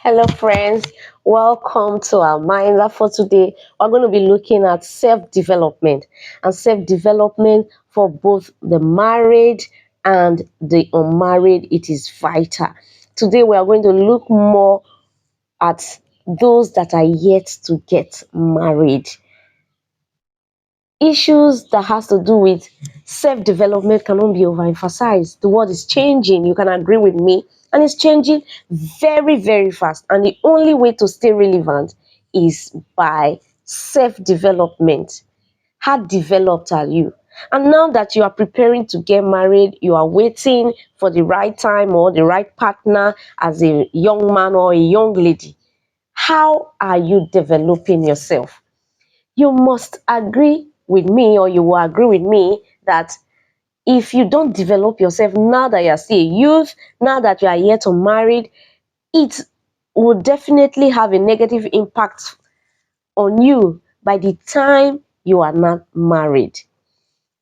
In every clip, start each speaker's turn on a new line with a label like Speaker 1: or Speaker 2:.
Speaker 1: Hello, friends. Welcome to our Mindler for today. We're going to be looking at self development and self development for both the married and the unmarried. It is vital. Today, we are going to look more at those that are yet to get married. Issues that has to do with self-development cannot be overemphasized. The world is changing, you can agree with me, and it's changing very, very fast. And the only way to stay relevant is by self-development. How developed are you? And now that you are preparing to get married, you are waiting for the right time or the right partner as a young man or a young lady. How are you developing yourself? You must agree with me, or you will agree with me, that if you don't develop yourself now that you are still a youth, now that you are yet unmarried, it will definitely have a negative impact on you by the time you are not married.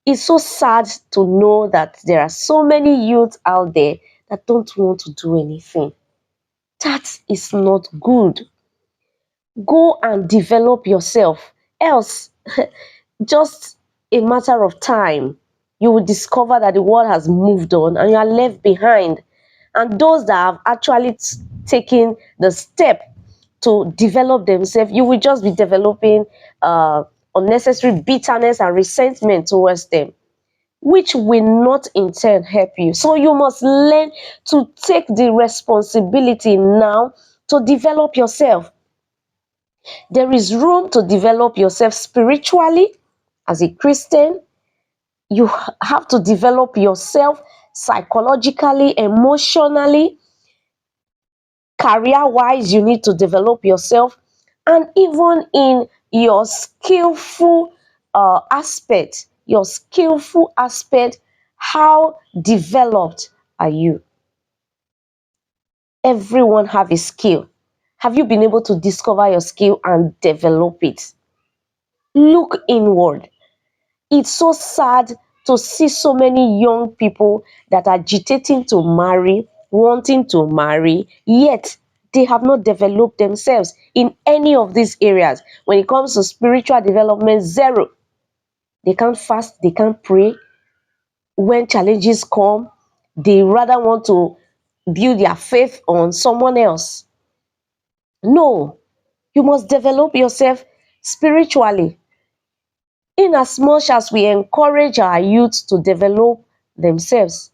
Speaker 1: It's so sad to know that there are so many youths out there that don't want to do anything. That is not good. Go and develop yourself, else just a matter of time, you will discover that the world has moved on and you are left behind. And those that have actually taken the step to develop themselves, you will just be developing unnecessary bitterness and resentment towards them, which will not in turn help you. So you must learn to take the responsibility now to develop yourself. There is room to develop yourself spiritually as a Christian. You have to develop yourself psychologically, emotionally, career wise. You need to develop yourself, and even in your skillful aspect, how developed are you? Everyone have a skill. Have you been able to discover your skill and develop it? Look inward. It's so sad to see so many young people that are agitating to marry, wanting to marry, yet they have not developed themselves in any of these areas. When it comes to spiritual development, zero. They can't fast, they can't pray. When challenges come, they rather want to build their faith on someone else. No, you must develop yourself spiritually. In as much as we encourage our youth to develop themselves,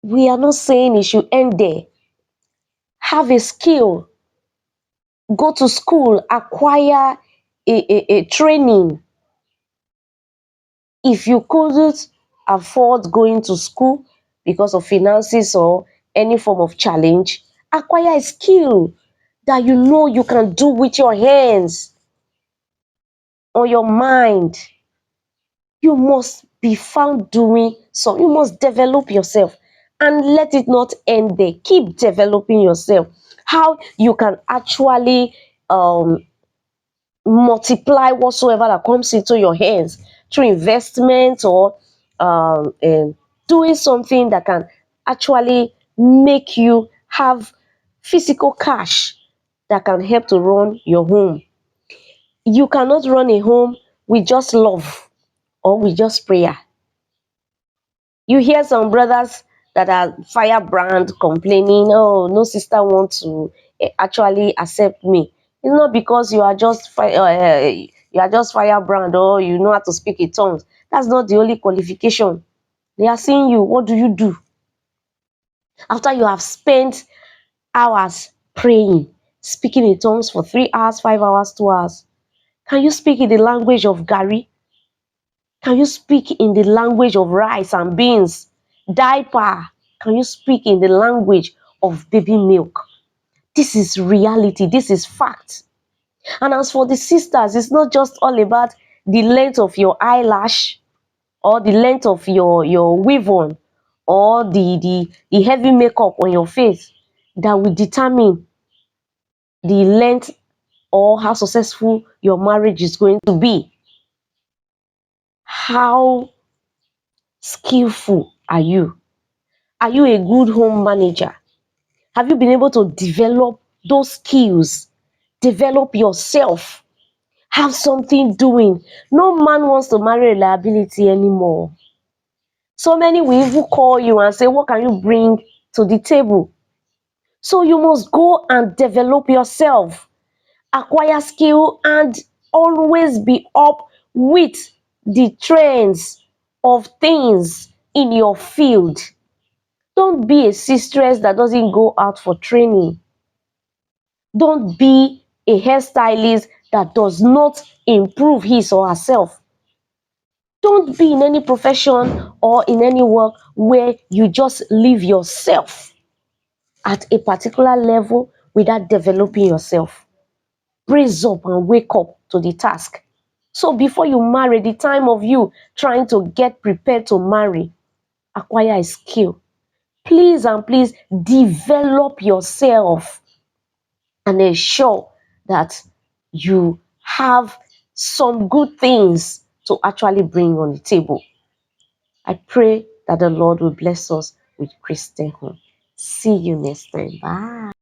Speaker 1: we are not saying it should end there. Have a skill, go to school, acquire a training. If you couldn't afford going to school because of finances or any form of challenge, acquire a skill that you know you can do with your hands or your mind. You must be found doing so. You must develop yourself and let it not end there. Keep developing yourself. How you can actually multiply whatsoever that comes into your hands through investment or doing something that can actually make you have physical cash that can help to run your home. You cannot run a home with just love or with just prayer. You hear some brothers that are firebrand complaining, oh, no sister wants to actually accept me. It's not because you are just firebrand or you know how to speak in tongues. That's not the only qualification. They are seeing you. What do you do after you have spent hours praying, speaking in tongues for 3 hours, 5 hours, 2 hours? Can you speak in the language of Gary? Can you speak in the language of rice and beans? Diaper? Can you speak in the language of baby milk? This is reality. This is fact. And as for the sisters, it's not just all about the length of your eyelash or the length of your weave on or the heavy makeup on your face that will determine the length or how successful your marriage is going to be. How skillful are you? Are you a good home manager? Have you been able to develop those skills? Develop yourself. Have something doing. No man wants to marry a liability anymore. So many will even call you and say, what can you bring to the table? So you must go and develop yourself, acquire skill, and always be up with the trends of things in your field. Don't be a seamstress that doesn't go out for training. Don't be a hairstylist that does not improve his or herself. Don't be in any profession or in any work where you just leave yourself at a particular level without developing yourself. Raise up and wake up to the task. So before you marry, the time of you trying to get prepared to marry, acquire a skill. Please and please develop yourself and ensure that you have some good things to actually bring on the table. I pray that the Lord will bless us with Christian home. See you next time. Bye.